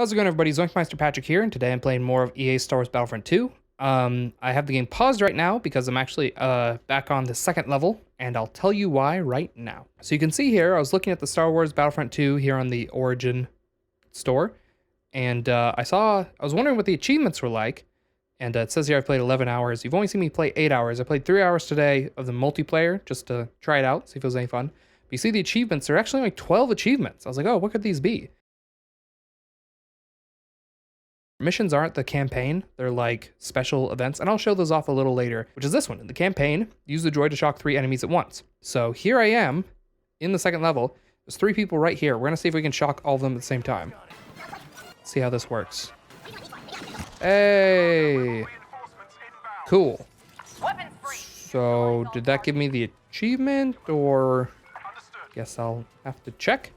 How's it going, everybody? Meister Patrick here, and today I'm playing more of EA Star Wars Battlefront 2. I have the game paused right now because I'm actually back on the second level, and I'll tell you why right now. So you can see here, I was looking at the Star Wars Battlefront 2 here on the Origin store, and I was wondering what the achievements were like, and it says here I've played 11 hours. You've only seen me play 8 hours. I played 3 hours today of the multiplayer just to try it out, see if it was any fun. But you see the achievements, there are actually like 12 achievements. I was like, oh, what could these be? Missions aren't the campaign, they're like special events, and I'll show those off a little later, which is this one. In the campaign, use the droid to shock 3 enemies at once. So here I am, in the second level. There's 3 people right here. We're gonna see if we can shock all of them at the same time. Let's see how this works. Hey! Cool. So, did that give me the achievement, or... Guess I'll have to check.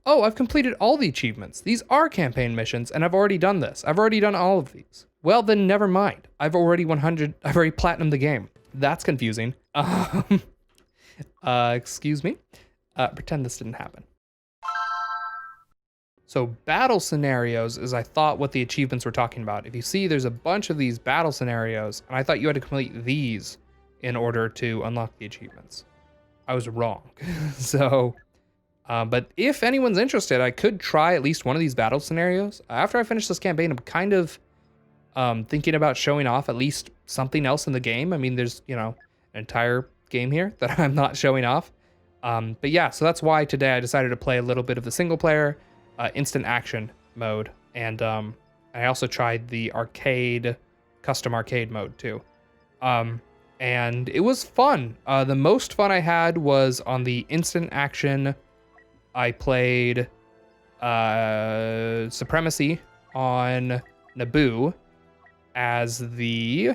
Oh, I've completed all the achievements. These are campaign missions, and I've already done this. I've already done all of these. Well, then never mind. I've already platinumed the game. That's confusing. Excuse me. Pretend this didn't happen. So battle scenarios is, I thought, what the achievements were talking about. If you see, there's a bunch of these battle scenarios, and I thought you had to complete these in order to unlock the achievements. I was wrong. So... but if anyone's interested, I could try at least one of these battle scenarios. After I finish this campaign, I'm kind of thinking about showing off at least something else in the game. I mean, there's, you know, an entire game here that I'm not showing off. But yeah, so that's why today I decided to play a little bit of the single player instant action mode. And I also tried the custom arcade mode too. And it was fun. The most fun I had was on the instant action. I played Supremacy on Naboo as the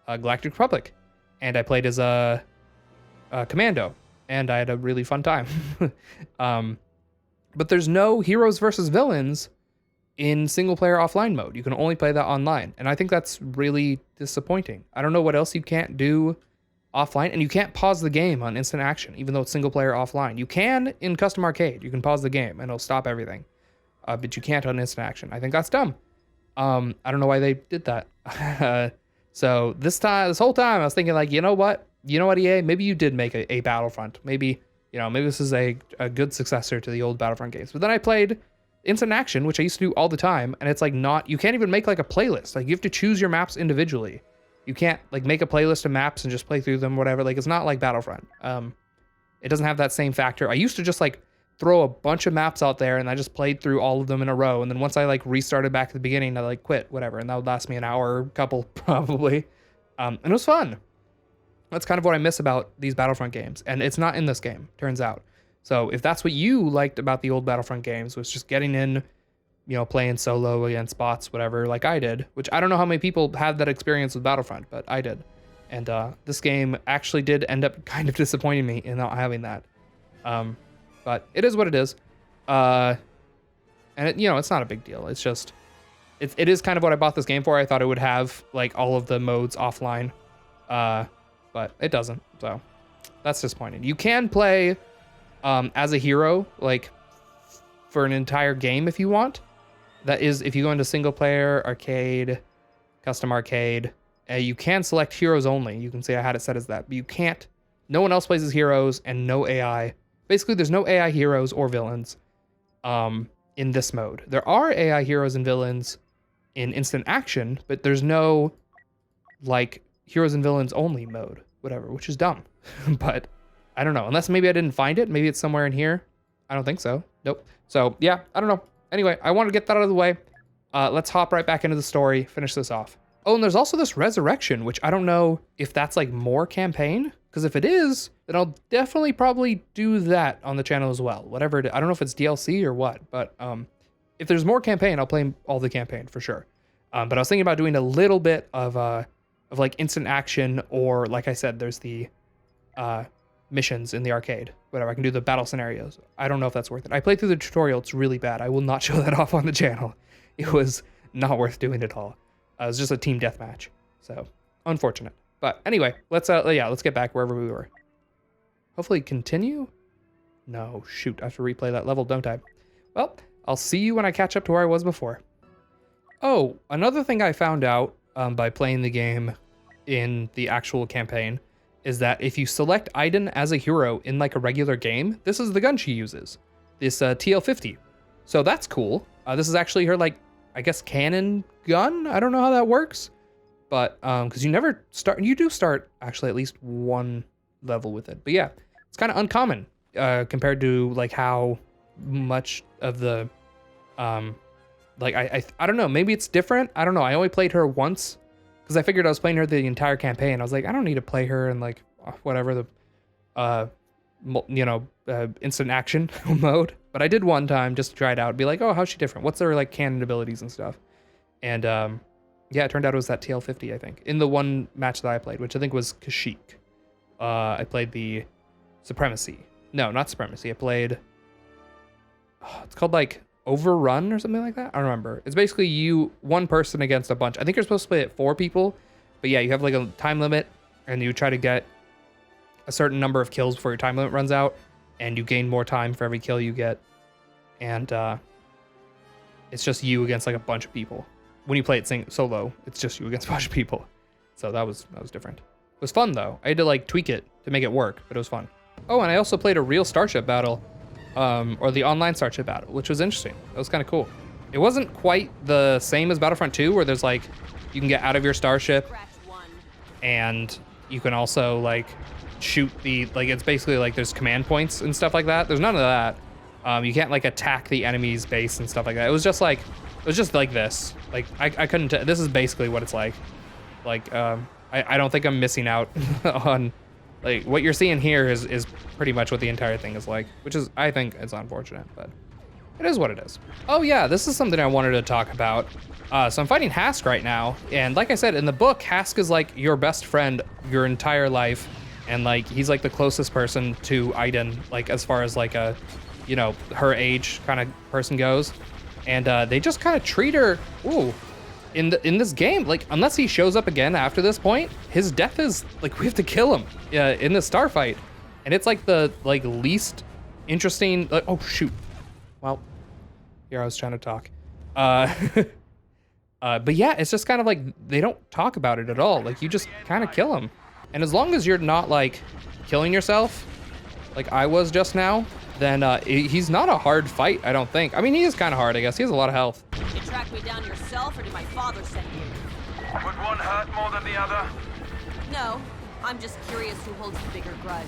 Galactic Republic, and I played as a commando, and I had a really fun time. But there's no heroes versus villains in single-player offline mode. You can only play that online, and I think that's really disappointing. I don't know what else you can't do offline, and you can't pause the game on instant action, even though it's single player offline. You can in custom arcade. You can pause the game and it'll stop everything, but you can't on instant action. I think that's dumb. I don't know why they did that. So this whole time I was thinking, like, you know what, EA, maybe you did make a Battlefront. Maybe this is a good successor to the old Battlefront games. But then I played instant action, which I used to do all the time, and it's like you can't even make like a playlist. Like, you have to choose your maps individually. You can't like make a playlist of maps and just play through them, whatever. Like, it's not like Battlefront. It doesn't have that same factor. I used to just like throw a bunch of maps out there and I just played through all of them in a row. And then once I like restarted back at the beginning, I like quit, whatever. And that would last me an hour, couple probably. And it was fun. That's kind of what I miss about these Battlefront games. And it's not in this game, turns out. So if that's what you liked about the old Battlefront games, was just getting in, you know, playing solo against bots, whatever, like I did, which I don't know how many people had that experience with Battlefront, but I did. And this game actually did end up kind of disappointing me in not having that. But it is what it is. And it's not a big deal. It's just, it is kind of what I bought this game for. I thought it would have like all of the modes offline, but it doesn't. So that's disappointing. You can play as a hero, like for an entire game if you want. That is, if you go into single player, arcade, custom arcade, you can select heroes only. You can say I had it set as that, but you can't. No one else plays as heroes and no AI. Basically, there's no AI heroes or villains in this mode. There are AI heroes and villains in instant action, but there's no like heroes and villains only mode, whatever, which is dumb. But I don't know, unless maybe I didn't find it. Maybe it's somewhere in here. I don't think so. Nope. So yeah, I don't know. Anyway, I want to get that out of the way. Let's hop right back into the story, finish this off. Oh, and there's also this resurrection, which I don't know if that's like more campaign, because if it is, then I'll definitely probably do that on the channel as well. Whatever it is. I don't know if it's DLC or what, but if there's more campaign, I'll play all the campaign for sure. But I was thinking about doing a little bit of like instant action, or like I said, there's the missions in the arcade, whatever. I can do the battle scenarios. I don't know if that's worth it. I played through the tutorial. It's really bad. I will not show that off on the channel. It was not worth doing at all. It was just a team deathmatch, so unfortunate. But anyway, let's get back wherever we were. Hopefully continue. No, shoot, I have to replay that level, don't I? Well, I'll see you when I catch up to where I was before. Oh, another thing I found out by playing the game in the actual campaign is that if you select Aiden as a hero in like a regular game, this is the gun she uses, this TL50. So that's cool. This is actually her, like, I guess cannon gun. I don't know how that works, but because you do start actually at least one level with it. But yeah, it's kind of uncommon compared to like how much of the like I don't know, maybe it's different. I don't know. I only played her once because I figured I was playing her the entire campaign. I was like, I don't need to play her in like whatever the instant action mode. But I did one time just to try it out, be like, oh, how's she different? What's her like cannon abilities and stuff? And yeah, it turned out it was that TL50, I think, in the one match that I played, which I think was Kashyyyk. I played the Supremacy. No, not Supremacy. I played, it's called like Overrun or something like that. I don't remember. It's basically one person against a bunch. I think you're supposed to play it 4 people, but yeah, you have like a time limit and you try to get a certain number of kills before your time limit runs out, and you gain more time for every kill you get. And it's just you against like a bunch of people. When you play it solo, it's just you against a bunch of people. So that was different. It was fun though. I had to like tweak it to make it work, but it was fun. Oh, and I also played a real Starship battle, or the online Starship battle, which was interesting. That was kind of cool. It wasn't quite the same as Battlefront 2, where there's like, you can get out of your starship, and you can also like shoot it's basically like there's command points and stuff like that. There's none of that. You can't like attack the enemy's base and stuff like that. It was just like this. Like I couldn't, this is basically what it's like. Like, I don't think I'm missing out on, like, what you're seeing here is pretty much what the entire thing is like, which is, I think it's unfortunate, but it is what it is. Oh yeah, this is something I wanted to talk about. So I'm fighting Hask right now, and like I said, in the book, Hask is like your best friend your entire life, and like, he's like the closest person to Aiden, like as far as like a, you know, her age kind of person goes. And they just kind of treat her, in this game, like, unless he shows up again after this point, his death is like, we have to kill him in the starfight. And it's like the least interesting, like, oh shoot. Well, here I was trying to talk. But yeah, it's just kind of like, they don't talk about it at all. Like, you just kind of kill him. And as long as you're not like killing yourself, like I was just now, then he's not a hard fight, I don't think. I mean, he is kind of hard, I guess. He has a lot of health. Did you track me down yourself, or did my father send you? Would one hurt more than the other? No, I'm just curious who holds the bigger grudge.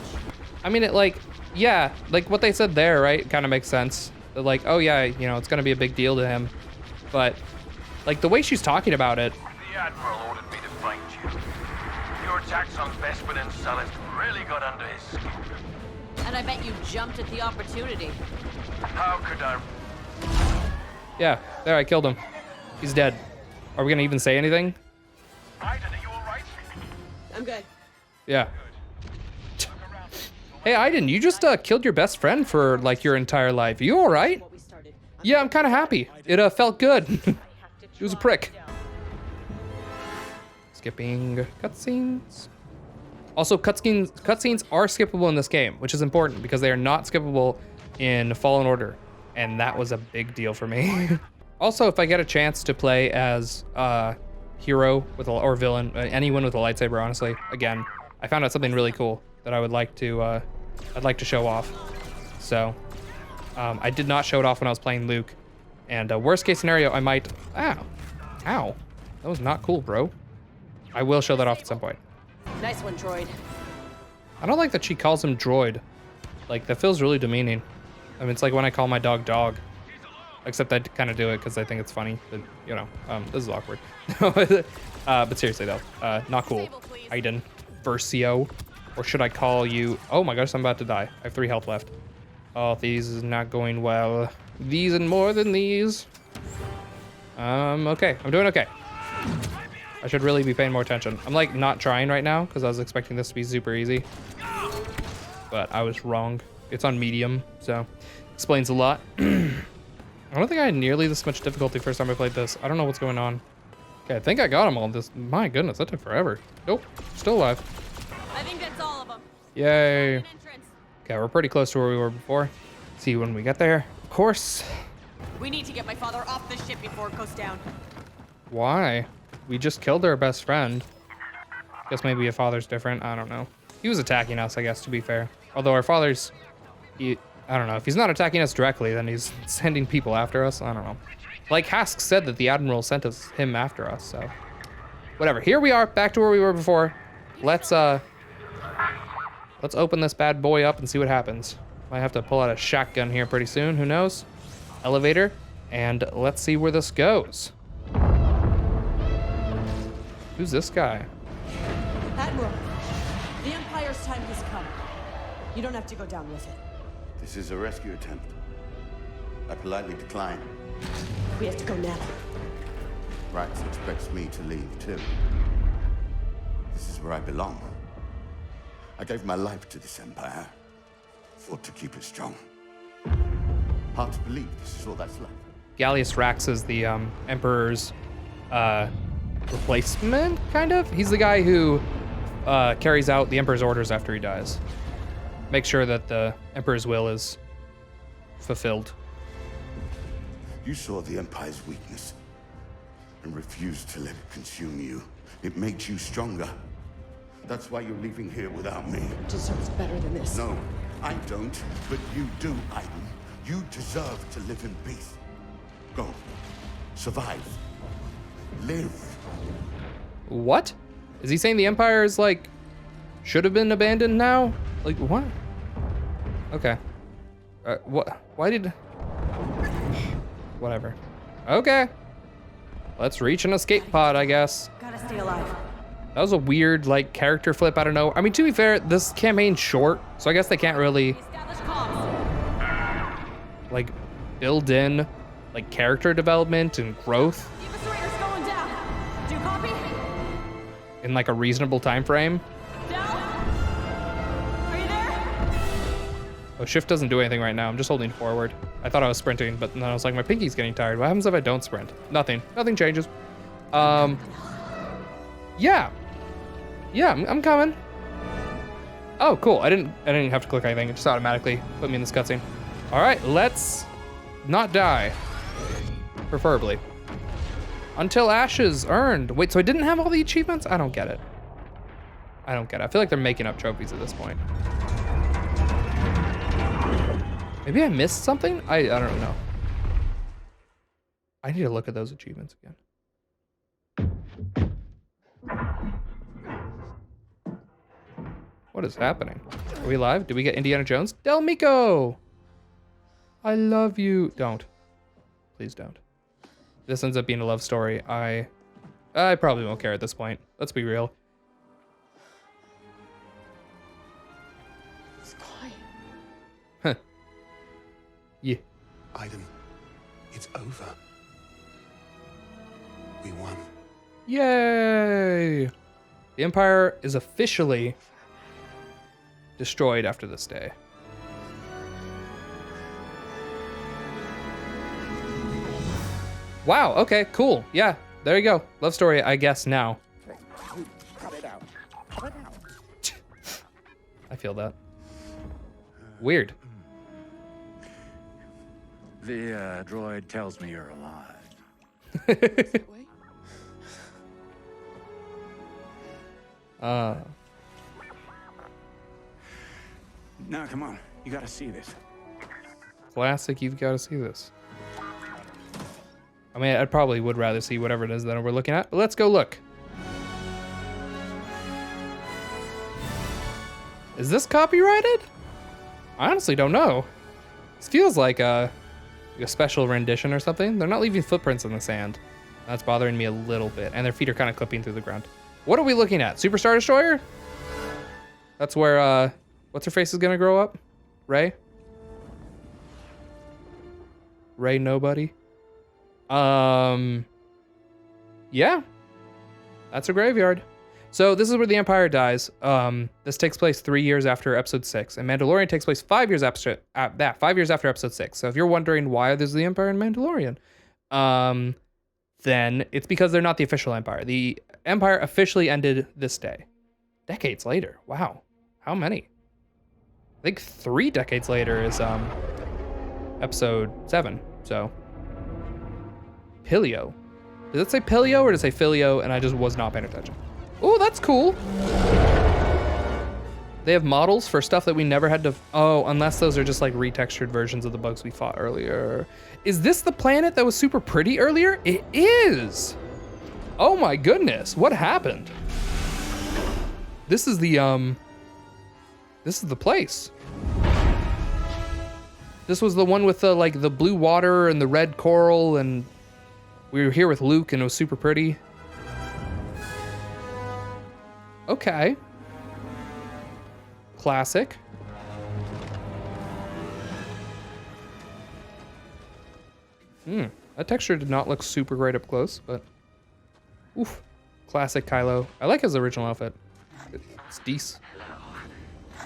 I mean, it like, yeah, like what they said there, right? Kind of makes sense. They're like, oh yeah, you know, it's gonna be a big deal to him. But like the way she's talking about it. The Admiral ordered me to find you. Your attacks on Bespin and Sullust really got under his skin. And I bet you jumped at the opportunity. How could I? Yeah, there, I killed him. He's dead. Are we gonna even say anything? Aiden, are you all right? I'm good. Yeah. Hey, Aiden, you just killed your best friend for like your entire life. Are you all right? Yeah, I'm kind of happy. It felt good. He was a prick. Skipping cutscenes. Also, cutscenes are skippable in this game, which is important because they are not skippable in Fallen Order, and that was a big deal for me. Also, if I get a chance to play as hero or villain, anyone with a lightsaber, honestly, again, I found out something really cool that I would like to, I'd like to show off. So, I did not show it off when I was playing Luke, and worst case scenario, I might, ow, that was not cool, bro. I will show that off at some point. Nice one, droid. I don't like that she calls him droid. Like, that feels really demeaning. I mean, it's like when I call my dog dog. Except I kind of do it because I think it's funny. But, you know, this is awkward. But seriously, though, not cool. Aiden, Versio. Or should I call you... Oh my gosh, I'm about to die. I have 3 health left. Oh, these is not going well. These and more than these. Okay, I'm doing okay. I should really be paying more attention. I'm like not trying right now because I was expecting this to be super easy. But I was wrong. It's on medium, so explains a lot. I don't think I had nearly this much difficulty first time I played this. I don't know what's going on. Okay, I think I got them all. My goodness, that took forever. Nope, still alive. I think that's all of them. Yay. Okay, we're pretty close to where we were before. See you when we get there. Of course. We need to get my father off this ship before it goes down. Why? We just killed our best friend. Guess maybe your father's different. I don't know. He was attacking us, I guess, to be fair. Although our father's... I don't know. If he's not attacking us directly, then he's sending people after us. I don't know. Like Hask said that the Admiral sent him after us, so... Whatever. Here we are, back to where we were before. Let's open this bad boy up and see what happens. Might have to pull out a shotgun here pretty soon. Who knows? Elevator. And let's see where this goes. Who's this guy? Admiral, the Empire's time has come. You don't have to go down with it. This is a rescue attempt. I politely decline. We have to go now. Rax expects me to leave too. This is where I belong. I gave my life to this Empire. Fought to keep it strong. Hard to believe this is all that's left. Gallius Rax is the Emperor's replacement, kind of? He's the guy who carries out the Emperor's orders after he dies. Make sure that the Emperor's will is fulfilled. You saw the Empire's weakness and refused to let it consume you. It makes you stronger. That's why you're leaving here without me. Deserves better than this. No, I don't, but you do, Aiden. You deserve to live in peace. Go. Survive. Live. What? Is he saying the Empire is like, should have been abandoned now? Like, what? Okay. What? Why did... Whatever. Okay. Let's reach an escape pod, I guess. Gotta stay alive. That was a weird, like, character flip. I don't know. I mean, to be fair, this campaign's short, so I guess they can't really, Establish comms. like, build in, like, character development and growth The eviscerator's going down. Do you copy? in, like, a reasonable time frame. Down? Are you there? Oh, shift doesn't do anything right now. I'm just holding forward. I thought I was sprinting, but then I was like, my pinky's getting tired. What happens if I don't sprint? Nothing. Nothing changes. Yeah. Yeah, I'm coming. Oh, cool. I didn't have to click anything. It just automatically put me in this cutscene. All right, let's not die. Preferably. Until ashes earned. Wait, so I didn't have all the achievements? I don't get it. I don't get it. I feel like they're making up trophies at this point. Maybe I missed something? I don't know. I need to look at those achievements again. What is happening? Are we live? Did we get Indiana Jones? Del Mico! I love you. Don't. Please don't. If this ends up being a love story, I probably won't care at this point. Let's be real. It's quiet. Huh. Yeah. Aiden, it's over. We won. Yay! The Empire is officially destroyed after this day. Wow, okay, cool. Yeah, there you go. Love story, I guess, now. Cut it out. Cut it out. I feel that. Weird. The droid tells me you're alive. Now, come on. You gotta see this. Classic, you've got to see this. I mean, I probably would rather see whatever it is that we're looking at, but let's go look. Is this copyrighted? I honestly don't know. This feels like a special rendition or something. They're not leaving footprints in the sand. That's bothering me a little bit, and their feet are kind of clipping through the ground. What are we looking at? Super Star Destroyer? That's where, what's her face is gonna grow up? Ray? Ray Nobody? Yeah. That's a graveyard. So this is where the Empire dies. This takes place 3 years after Episode 6, and Mandalorian takes place 5 years after 5 years after Episode 6. So if you're wondering why there's the Empire in Mandalorian, then it's because they're not the official Empire. The Empire officially ended this day. Decades later. Wow. How many? I think 3 decades later is Episode 7. So Pilio. Did it say Pilio or did it say Filio? And I just was not paying attention. Oh, that's cool. They have models for stuff that we never had to... Oh, unless those are just like retextured versions of the bugs we fought earlier. Is this the planet that was super pretty earlier? It is. Oh my goodness, what happened? This is the place. This was the one with the like the blue water and the red coral, and we were here with Luke and it was super pretty. Okay. Classic. That texture did not look super great up close, but oof. Classic Kylo. I like his original outfit. It's decent.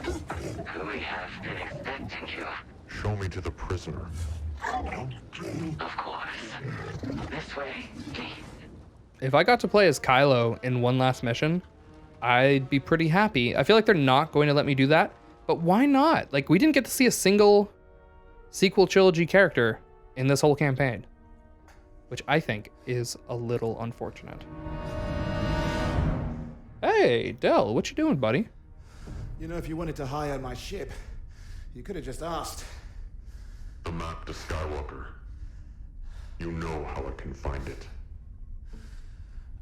We have been expecting you. Show me to the prisoner. Of course. This way. If I got to play as Kylo in one last mission, I'd be pretty happy. I feel like they're not going to let me do that, but why not? Like, we didn't get to see a single sequel trilogy character in this whole campaign, which I think is a little unfortunate. Hey, Del, what you doing, buddy? You know, if you wanted to hire my ship, you could have just asked. The map to Skywalker. You know how I can find it.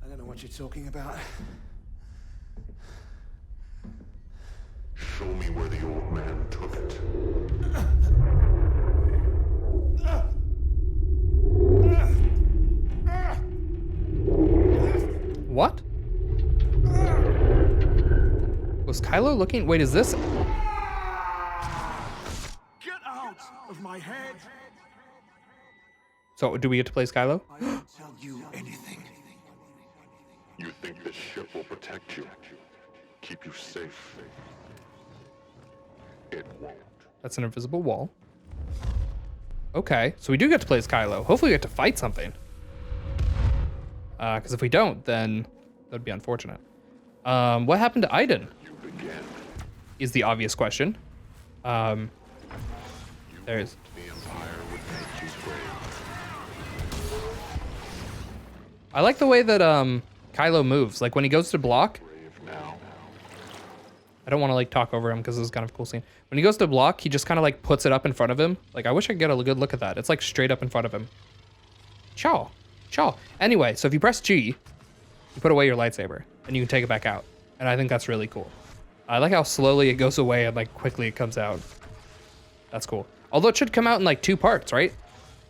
I don't know what you're talking about. Show me where the old man took it. What? Was Kylo looking? Wait, is this? Get out of my head! So, do we get to play as Kylo? I won't tell you anything. You think this ship will protect you, keep you safe? It won't. That's an invisible wall. Okay, so we do get to play as Kylo. Hopefully we get to fight something. Because if we don't, then that'd be unfortunate. What happened to Iden? Is the obvious question. There's... The Empire would make you brave. I like the way that Kylo moves. Like when he goes to block. Now. I don't want to like talk over him because this is kind of a cool scene. When he goes to block, he just kind of like puts it up in front of him. Like I wish I could get a good look at that. It's like straight up in front of him. Chaw. Chaw. Anyway, so if you press G, you put away your lightsaber and you can take it back out. And I think that's really cool. I like how slowly it goes away and like quickly it comes out. That's cool. Although it should come out in like 2 parts, right?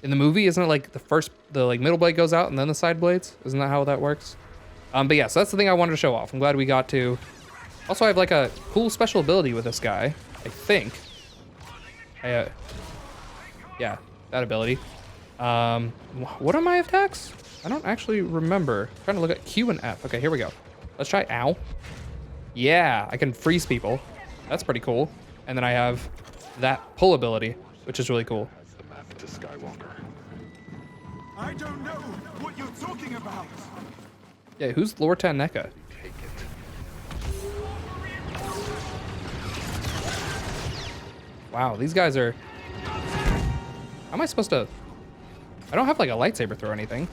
In the movie, isn't it like the like middle blade goes out and then the side blades? Isn't that how that works? But yeah, so that's the thing I wanted to show off. I'm glad we got to. Also, I have like a cool special ability with this guy, I think. Yeah, that ability. What are my attacks? I don't actually remember. I'm trying to look at Q and F. Okay, here we go. Let's try ow. Yeah, I can freeze people. That's pretty cool. And then I have that pull ability, which is really cool. That's the map to Skywalker. I don't know what you're talking about. Yeah, who's Lortan Neka? Take it. Wow, these guys are... How am I supposed to... I don't have like a lightsaber throw or anything.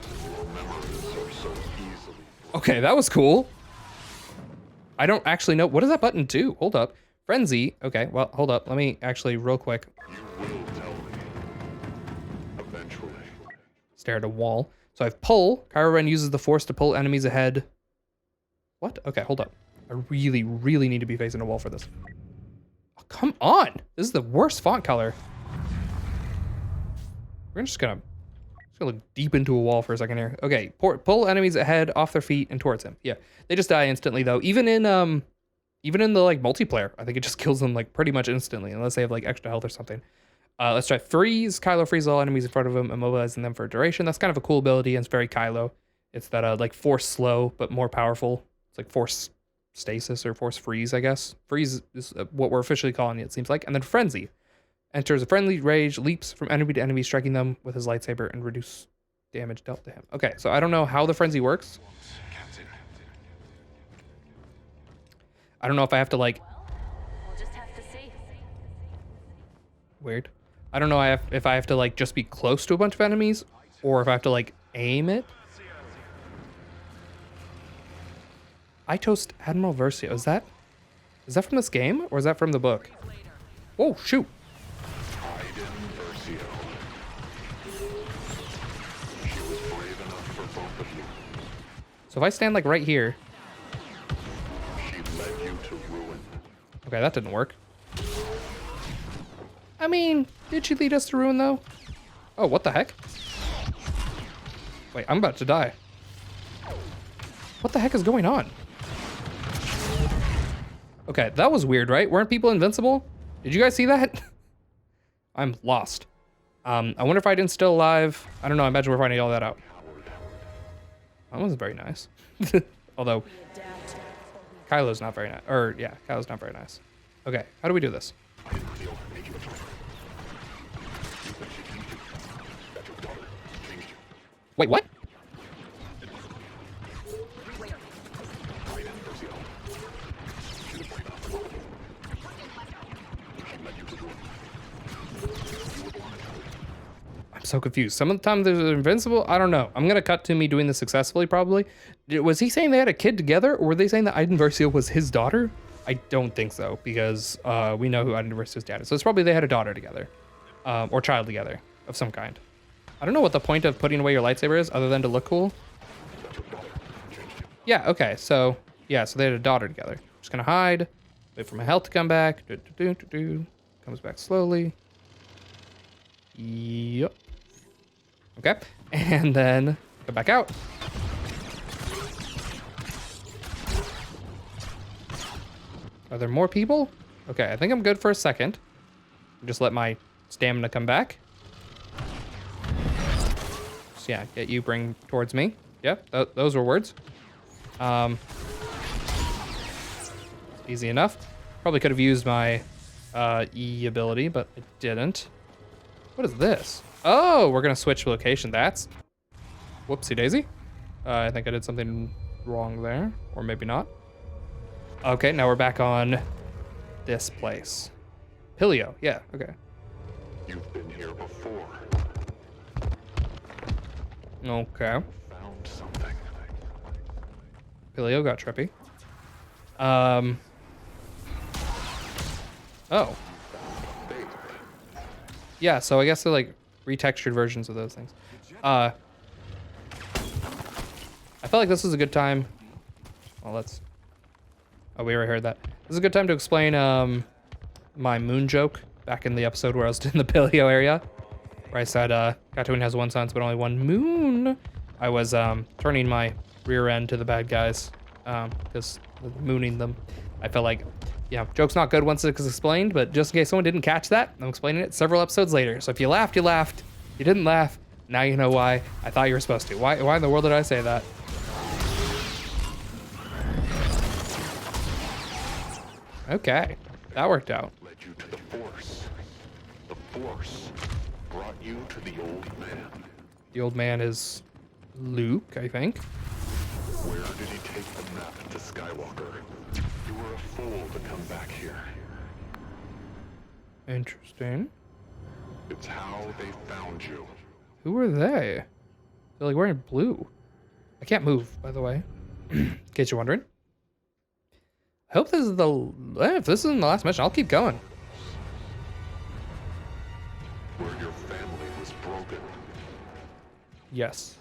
Okay, that was cool. I don't actually know. What does that button do? Hold up. Frenzy. Okay, well, hold up. Let me actually real quick. You will tell me. Eventually. Stare at a wall. So I have pull. Kylo Ren uses the Force to pull enemies ahead. What? Okay, hold up. I really, really need to be facing a wall for this. Oh, come on. This is the worst font color. We're just gonna look deep into a wall for a second here. Okay, pull enemies ahead, off their feet, and towards him. Yeah, they just die instantly though. Even in the like multiplayer, I think it just kills them like pretty much instantly, unless they have like extra health or something. Let's try freeze. Kylo freezes all enemies in front of him, immobilizing them for a duration. That's kind of a cool ability, and it's very Kylo. It's that like force slow but more powerful. It's like force stasis or force freeze, I guess. Freeze is what we're officially calling it, seems like. And then frenzy. Enters a friendly rage, leaps from enemy to enemy, striking them with his lightsaber and reduce damage dealt to him. Okay, so I don't know how the frenzy works. I don't know if I have to like... We'll just have to see. Weird. I don't know if I have to like just be close to a bunch of enemies, or if I have to like aim it. I toast Admiral Versio. Is that from this game or is that from the book? Oh, shoot. So if I stand like right here. Okay, that didn't work. I mean, did she lead us to ruin though? Oh, what the heck? Wait, I'm about to die. What the heck is going on? Okay, that was weird, right? Weren't people invincible? Did you guys see that? I'm lost. I wonder if Iden's still alive. I don't know, I imagine we're finding all that out. That wasn't very nice. Although, Kylo's not very nice. Or, yeah, Kylo's not very nice. Okay, how do we do this? Wait, what? I'm so confused. Some of the time they're invincible. I don't know. I'm gonna cut to me doing this successfully, probably. Was he saying they had a kid together, or were they saying that Iden Versio was his daughter? I don't think so, because we know who Iden Versio's dad is. So it's probably they had a daughter together, or child together of some kind. I don't know what the point of putting away your lightsaber is, other than to look cool. Yeah. Okay. So yeah. So they had a daughter together. Just gonna hide. Wait for my health to come back. Comes back slowly. Yep. Okay, and then go back out. Are there more people? Okay, I think I'm good for a second. Just let my stamina come back. So yeah, get you, bring towards me. Yep, those were words. Easy enough. Probably could have used my E ability, but I didn't. What is this? Oh, we're gonna switch location. That's whoopsie daisy. I think I did something wrong there, or maybe not. Okay, now we're back on this place. Pilio, yeah, okay. You've been here before. Okay. Found something. Pilio got trippy. Oh. Yeah, so I guess they're like retextured versions of those things. I felt like this was a good time. Well, let's. Oh, we already heard that. This is a good time to explain my moon joke back in the episode where I was in the Pilio area, where I said Tatooine has one sun but only one moon. I was turning my rear end to the bad guys because mooning them. I felt like, yeah, joke's not good once it's explained, but just in case someone didn't catch that, I'm explaining it several episodes later. So if you laughed, you laughed. You didn't laugh, now you know why. I thought you were supposed to. Why in the world did I say that? Okay, that worked out. Led you to the Force. The Force brought you to the old man. The old man is Luke, I think. Where did he take the map to Skywalker? You were a fool to come back here. Interesting. It's how they found you. Who are they? They're like wearing blue. I can't move, by the way. In case you're wondering. I hope this is if this isn't the last mission, I'll keep going. Where your family was broken. Yes.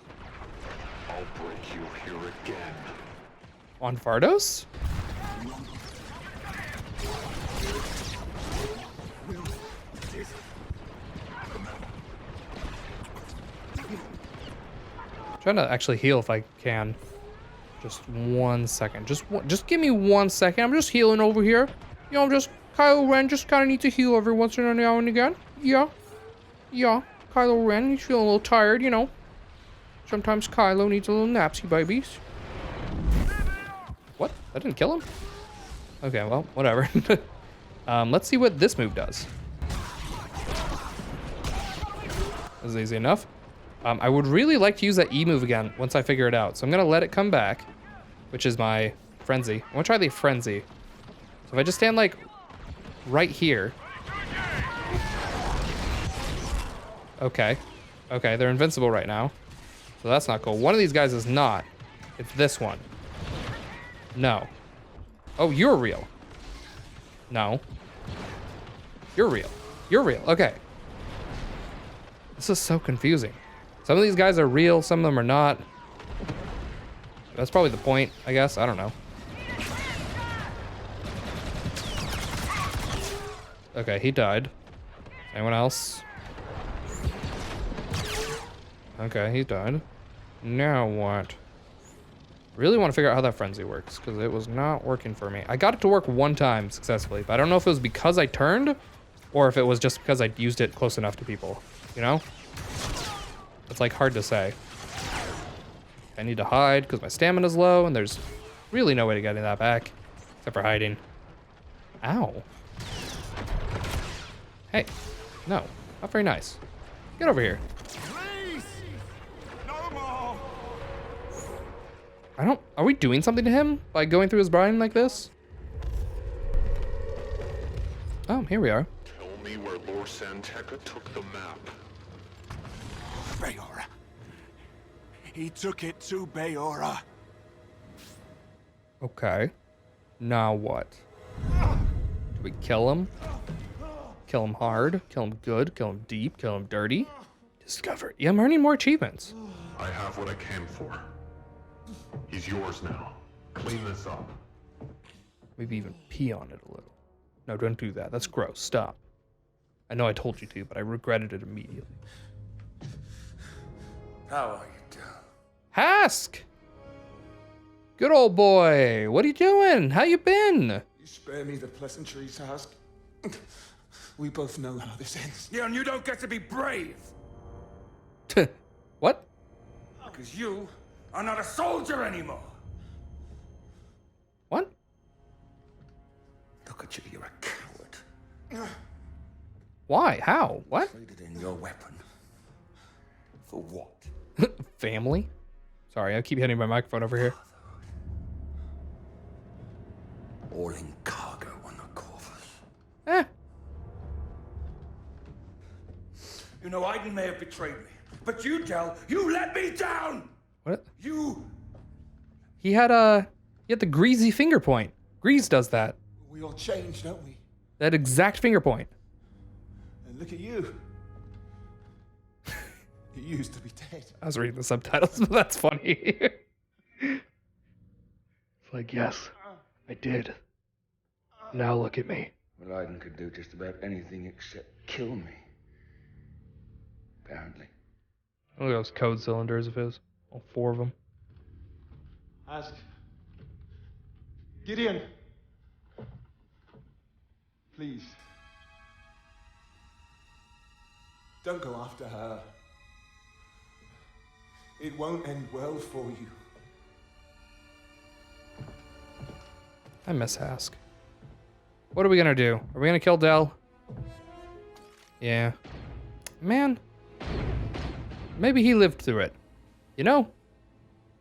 I'll break you here again. On Vardos? Trying to actually heal if I can. Just 1 second. Just give me 1 second. I'm just healing over here. You know, I'm just Kylo Ren. Just kind of need to heal every once in a now and again. Yeah. Kylo Ren. He's feeling a little tired, you know. Sometimes Kylo needs a little napsy babies. What? That didn't kill him? Okay, well, whatever. Let's see what this move does. This is easy enough. I would really like to use that E move again once I figure it out. So I'm gonna let it come back, which is my frenzy. I wanna try the frenzy. So if I just stand like right here. Okay, they're invincible right now. So that's not cool. One of these guys is not. It's this one. No. Oh, you're real. No. You're real. You're real. Okay. This is so confusing. Some of these guys are real, some of them are not. That's probably the point, I guess. I don't know. Okay, he died. Anyone else? Okay, he died. Now what? Really want to figure out how that frenzy works, because it was not working for me. I got it to work one time successfully, but I don't know if it was because I turned, or if it was just because I used it close enough to people, you know? It's like hard to say. I need to hide because my stamina's low, and there's really no way to get that back, except for hiding. Ow. Hey, no, not very nice. Get over here. Are we doing something to him by going through his brain like this? Oh, here we are. Tell me where Lord Santeca took the map. Bayora. He took it to Bayora. Okay. Now what? Do we kill him? Kill him hard, kill him good, kill him deep, kill him dirty. Discover. Yeah, I'm earning more achievements. I have what I came for. He's yours now. Clean this up. Maybe even pee on it a little. No, don't do that. That's gross. Stop. I know I told you to, but I regretted it immediately. How are you doing? Hask! Good old boy. What are you doing? How you been? You spare me the pleasantries, Hask. We both know how this ends. Yeah, and you don't get to be brave. What? Because you are not a soldier anymore. What? Look at you, you're a coward. Why? How? What? Traded in your weapon. For what? Family? Sorry, I keep hitting my microphone over here. All in cargo on the Corvus. Eh. You know, Aiden may have betrayed me, but you, Del, you let me down. What? You. He had the greasy finger point. Grease does that. We all change, don't we? That exact finger point. And look at you. You used to be dead. I was reading the subtitles, but that's funny. It's like, yes, I did. Now look at me. Well, Aiden could do just about anything except kill me. Apparently. Look at those code cylinders of his. All 4 of them. Ask. Gideon. Please. Don't go after her. It won't end well for you. I miss Hask. What are we gonna do? Are we gonna kill Del? Yeah. Man. Maybe he lived through it. You know?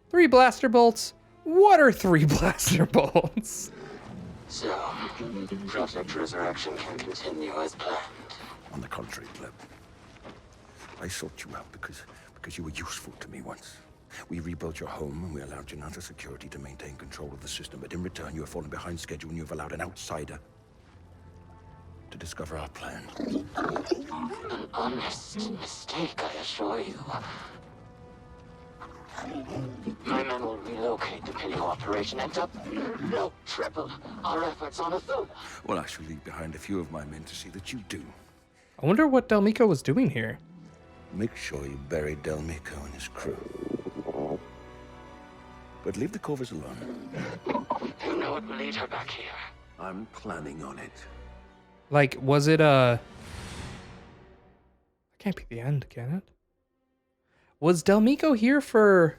3 blaster bolts? What are 3 blaster bolts? So, Project Resurrection can continue as planned. On the contrary, Gleb. I sought you out because you were useful to me once. We rebuilt your home and we allowed Janata Security to maintain control of the system, but in return you have fallen behind schedule and you have allowed an outsider to discover our plan. An honest mistake, I assure you. My men will relocate the Pinnacle operation and double, triple our efforts on Athena. Well, I shall leave behind a few of my men to see that you do. I wonder what Delmico was doing here. Make sure you bury Delmico and his crew. But leave the Corvus alone. You know it will lead her back here. I'm planning on it. Like, was it that can't be the end, can it? Was Delmico here for...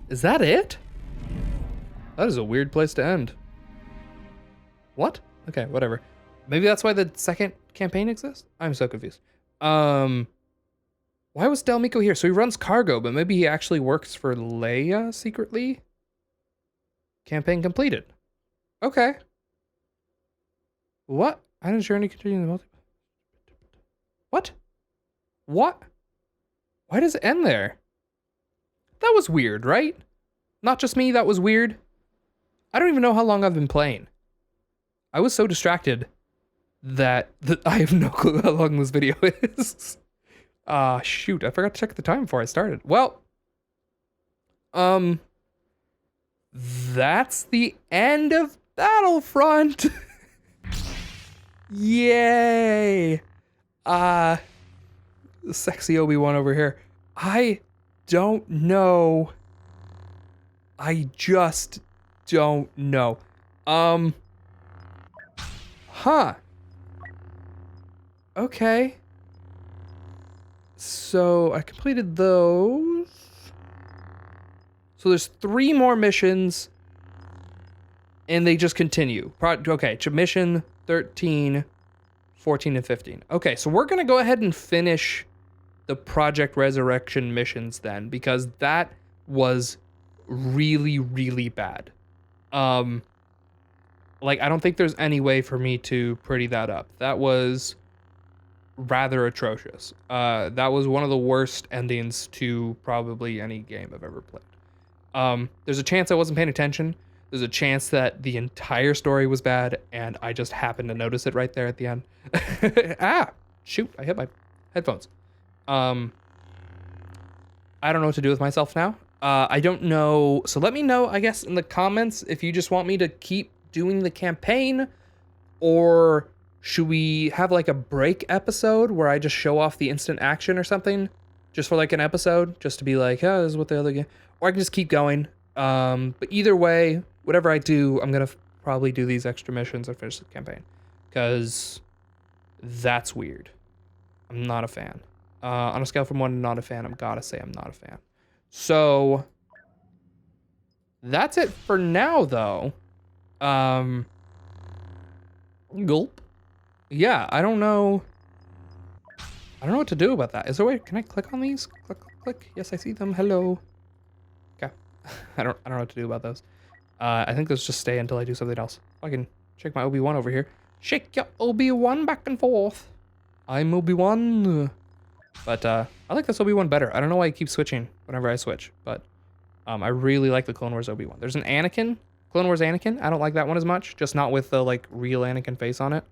Is that it? That is a weird place to end. What? Okay, whatever. Maybe that's why the second campaign exists? I'm so confused. Why was Delmico here? So he runs cargo, but maybe he actually works for Leia secretly? Campaign completed. Okay. What? I didn't sure any continue the multi. What? What? Why does it end there? That was weird, right? Not just me, that was weird. I don't even know how long I've been playing. I was so distracted that I have no clue how long this video is. Shoot, I forgot to check the time before I started. Well, that's the end of Battlefront. Yay. Sexy Obi-Wan over here. I don't know. I just don't know. Huh. Okay. So I completed those. So there's 3 more missions, and they just continue. Okay, mission 13, 14, and 15. Okay, so we're gonna go ahead and finish the Project Resurrection missions then, because that was really, really bad. Like, I don't think there's any way for me to pretty that up. That was rather atrocious. That was one of the worst endings to probably any game I've ever played. There's a chance I wasn't paying attention. There's a chance that the entire story was bad, and I just happened to notice it right there at the end. Ah, shoot, I hit my headphones. I don't know what to do with myself now. I don't know. So let me know, I guess, in the comments if you just want me to keep doing the campaign, or should we have like a break episode where I just show off the instant action or something, just for like an episode, just to be like, oh, this is what the other game, or I can just keep going. But either way, whatever I do, I'm gonna probably do these extra missions and finish the campaign, because that's weird. I'm not a fan. On a scale from 1 to not a fan, I'm gotta say I'm not a fan. So that's it for now, though. Gulp. Yeah, I don't know. I don't know what to do about that. Is there a way? Can I click on these? Click, click, click. Yes, I see them. Hello. Okay. I don't know what to do about those. I think those just stay until I do something else. I can shake my Obi-Wan over here. Shake your Obi-Wan back and forth. I'm Obi-Wan. But I like this Obi-Wan better. I don't know why I keep switching whenever I switch, but I really like the Clone Wars Obi-Wan. There's an Anakin, Clone Wars Anakin. I don't like that one as much, just not with the like real Anakin face on it.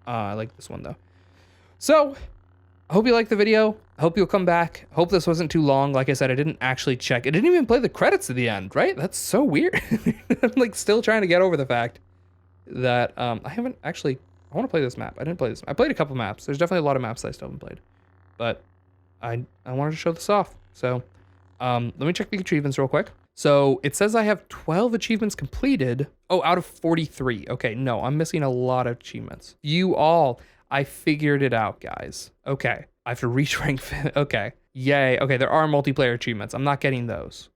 I like this one though. So I hope you liked the video. I hope you'll come back. I hope this wasn't too long. Like I said, I didn't actually check. It didn't even play the credits at the end, right? That's so weird. I'm like still trying to get over the fact that I haven't actually, I want to play this map. I didn't play this. I played a couple maps. There's definitely a lot of maps that I still haven't played, but I wanted to show this off. So let me check the achievements real quick. So it says I have 12 achievements completed. Oh, out of 43. Okay, no, I'm missing a lot of achievements. You all, I figured it out, guys. Okay, I have to reach rank. Okay, yay. Okay, there are multiplayer achievements. I'm not getting those,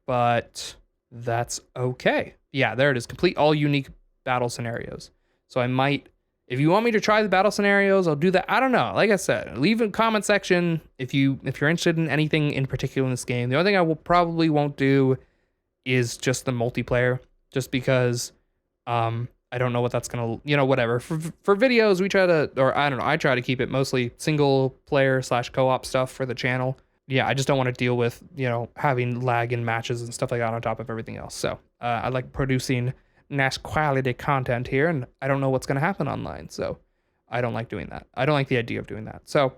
but that's okay. Yeah, there it is. Complete all unique battle scenarios. So I might, if you want me to try the battle scenarios, I'll do that. I don't know. Like I said, leave a comment section if you're interested in anything in particular in this game. The only thing I probably won't do is just the multiplayer, just because I don't know what that's gonna, whatever. For videos, we try to, or I don't know, I try to keep it mostly single player / co-op stuff for the channel. Yeah, I just don't want to deal with, having lag in matches and stuff like that on top of everything else. So I like producing nice quality content here, and I don't know what's gonna happen online, so I don't like doing that. I don't like the idea of doing that. So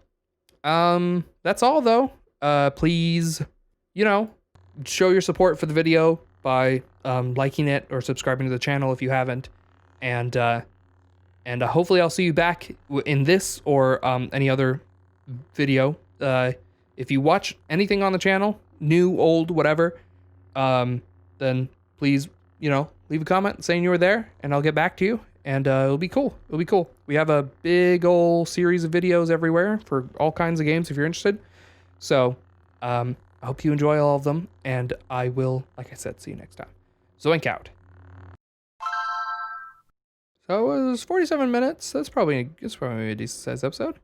that's all though. Please, show your support for the video by liking it or subscribing to the channel if you haven't, and hopefully I'll see you back in this or any other video. If you watch anything on the channel, new, old, whatever, then please, leave a comment saying you were there, and I'll get back to you, and it'll be cool. It'll be cool. We have a big old series of videos everywhere for all kinds of games if you're interested. So I hope you enjoy all of them, and I will, like I said, see you next time. Zoink out. So it was 47 minutes. That's probably a decent sized episode.